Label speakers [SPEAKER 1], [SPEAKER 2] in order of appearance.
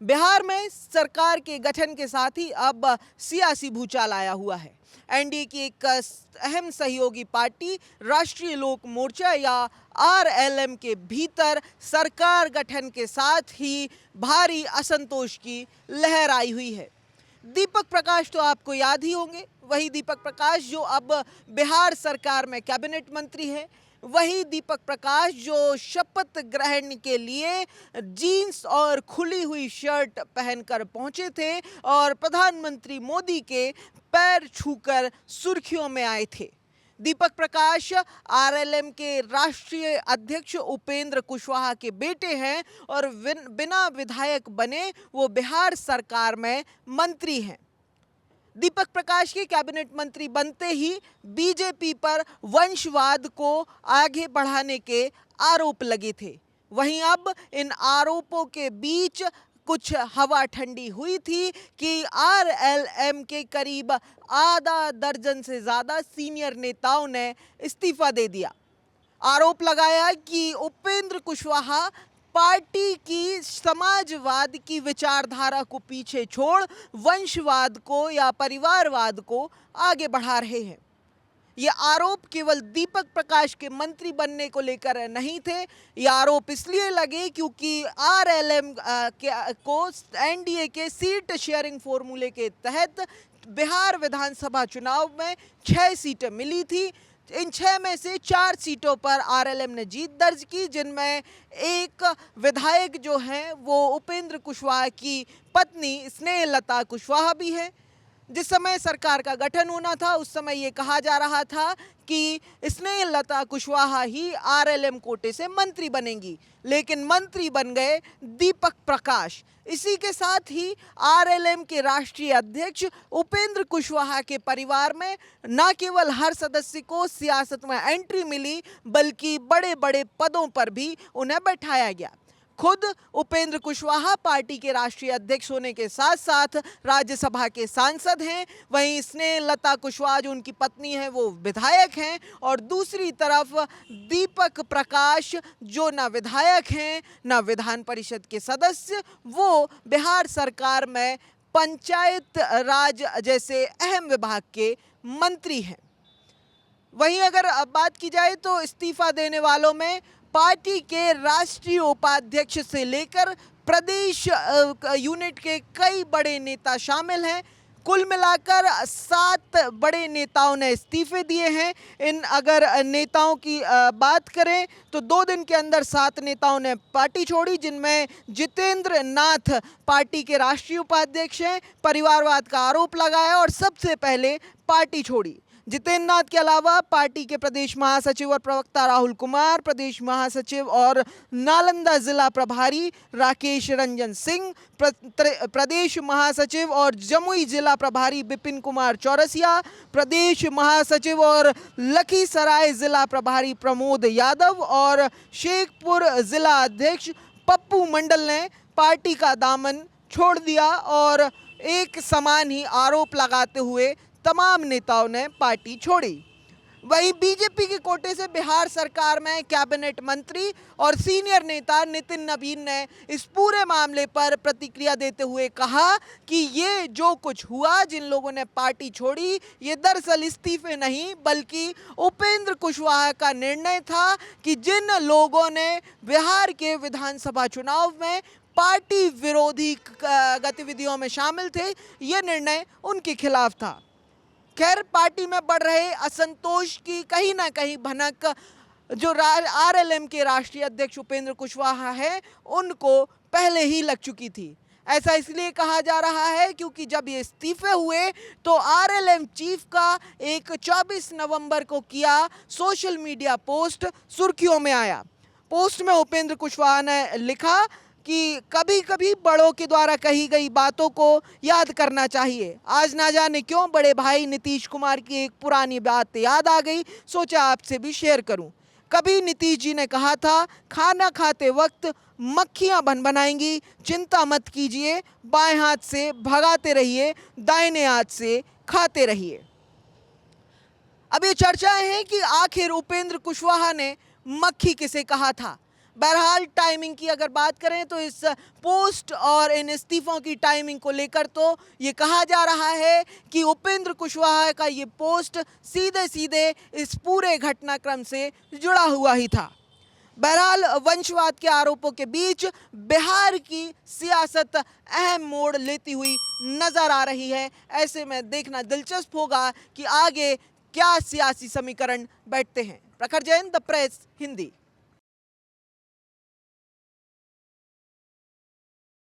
[SPEAKER 1] बिहार में सरकार के गठन के साथ ही अब सियासी भूचाल आया हुआ है। एनडीए की एक अहम सहयोगी पार्टी राष्ट्रीय लोक मोर्चा या आरएलएम के भीतर सरकार गठन के साथ ही भारी असंतोष की लहर आई हुई है। दीपक प्रकाश तो आपको याद ही होंगे, वही दीपक प्रकाश जो अब बिहार सरकार में कैबिनेट मंत्री है, वही दीपक प्रकाश जो शपथ ग्रहण के लिए जीन्स और खुली हुई शर्ट पहनकर पहुंचे थे और प्रधानमंत्री मोदी के पैर छूकर सुर्खियों में आए थे। दीपक प्रकाश आरएलएम के राष्ट्रीय अध्यक्ष उपेंद्र कुशवाहा के बेटे हैं और बिना विधायक बने वो बिहार सरकार में मंत्री हैं। दीपक प्रकाश के कैबिनेट मंत्री बनते ही बीजेपी पर वंशवाद को आगे बढ़ाने के आरोप लगे थे। वहीं अब इन आरोपों के बीच कुछ हवा ठंडी हुई थी कि आरएलएम के करीब आधा दर्जन से ज़्यादा सीनियर नेताओं ने इस्तीफा दे दिया। आरोप लगाया कि उपेंद्र कुशवाहा पार्टी की समाजवाद की विचारधारा को पीछे छोड़ वंशवाद को या परिवारवाद को आगे बढ़ा रहे हैं। ये आरोप केवल दीपक प्रकाश के मंत्री बनने को लेकर नहीं थे, ये आरोप इसलिए लगे क्योंकि आरएलएम को एनडीए के सीट शेयरिंग फॉर्मूले के तहत बिहार विधानसभा चुनाव में 6 सीटें मिली थी। इन 6 में से 4 सीटों पर आरएलएम ने जीत दर्ज की, जिनमें एक विधायक जो हैं वो उपेंद्र कुशवाहा की पत्नी स्नेहलता कुशवाहा भी है। जिस समय सरकार का गठन होना था उस समय ये कहा जा रहा था कि स्नेहलता कुशवाहा ही आरएलएम कोटे से मंत्री बनेंगी, लेकिन मंत्री बन गए दीपक प्रकाश। इसी के साथ ही आरएलएम के राष्ट्रीय अध्यक्ष उपेंद्र कुशवाहा के परिवार में न केवल हर सदस्य को सियासत में एंट्री मिली, बल्कि बड़े बड़े पदों पर भी उन्हें बैठाया गया। खुद उपेंद्र कुशवाहा पार्टी के राष्ट्रीय अध्यक्ष होने के साथ साथ राज्यसभा के सांसद हैं। वहीं स्नेहलता कुशवाहा जो उनकी पत्नी है वो विधायक हैं और दूसरी तरफ दीपक प्रकाश जो ना विधायक हैं ना विधान परिषद के सदस्य, वो बिहार सरकार में पंचायत राज जैसे अहम विभाग के मंत्री हैं। वहीं अगर अब बात की जाए तो इस्तीफा देने वालों में पार्टी के राष्ट्रीय उपाध्यक्ष से लेकर प्रदेश यूनिट के कई बड़े नेता शामिल हैं। कुल मिलाकर 7 बड़े नेताओं ने इस्तीफे दिए हैं। इन अगर नेताओं की बात करें तो 2 दिन के अंदर 7 नेताओं ने पार्टी छोड़ी, जिनमें जितेंद्र नाथ पार्टी के राष्ट्रीय उपाध्यक्ष हैं, परिवारवाद का आरोप लगाया और सबसे पहले पार्टी छोड़ी। जितेंद्र नाथ के अलावा पार्टी के प्रदेश महासचिव और प्रवक्ता राहुल कुमार, प्रदेश महासचिव और नालंदा जिला प्रभारी राकेश रंजन सिंह, प्रदेश महासचिव और जमुई जिला प्रभारी विपिन कुमार चौरसिया, प्रदेश महासचिव और लखीसराय जिला प्रभारी प्रमोद यादव और शेखपुर जिला अध्यक्ष पप्पू मंडल ने पार्टी का दामन छोड़ दिया और एक समान ही आरोप लगाते हुए तमाम नेताओं ने पार्टी छोड़ी। वहीं बीजेपी के कोटे से बिहार सरकार में कैबिनेट मंत्री और सीनियर नेता नितिन नवीन ने इस पूरे मामले पर प्रतिक्रिया देते हुए कहा कि ये जो कुछ हुआ, जिन लोगों ने पार्टी छोड़ी, ये दरअसल इस्तीफे नहीं बल्कि उपेंद्र कुशवाहा का निर्णय था कि जिन लोगों ने बिहार के विधानसभा चुनाव में पार्टी विरोधी गतिविधियों में शामिल थे, ये निर्णय उनके खिलाफ था। खैर, पार्टी में बढ़ रहे असंतोष की कहीं ना कहीं भनक जो आरएलएम के राष्ट्रीय अध्यक्ष उपेंद्र कुशवाहा है उनको पहले ही लग चुकी थी। ऐसा इसलिए कहा जा रहा है क्योंकि जब ये इस्तीफे हुए तो आरएलएम चीफ का एक 24 नवंबर को किया सोशल मीडिया पोस्ट सुर्खियों में आया। पोस्ट में उपेंद्र कुशवाहा ने लिखा कि कभी कभी बड़ों के द्वारा कही गई बातों को याद करना चाहिए। आज ना जाने क्यों बड़े भाई नीतीश कुमार की एक पुरानी बात याद आ गई, सोचा आपसे भी शेयर करूं। कभी नीतीश जी ने कहा था, खाना खाते वक्त मक्खियां भनभनाएंगी, चिंता मत कीजिए, बाएं हाथ से भगाते रहिए, दाहिने हाथ से खाते रहिए। अब ये चर्चाएं हैं कि आखिर उपेंद्र कुशवाहा ने मक्खी किसे कहा था। बहरहाल टाइमिंग की अगर बात करें तो इस पोस्ट और इन इस्तीफों की टाइमिंग को लेकर तो ये कहा जा रहा है कि उपेंद्र कुशवाहा का ये पोस्ट सीधे सीधे इस पूरे घटनाक्रम से जुड़ा हुआ ही था। बहरहाल वंशवाद के आरोपों के बीच बिहार की सियासत अहम मोड़ लेती हुई नजर आ रही है। ऐसे में देखना दिलचस्प होगा कि आगे क्या सियासी समीकरण बैठते हैं। प्रखर जैन, द प्रेस, हिंदी।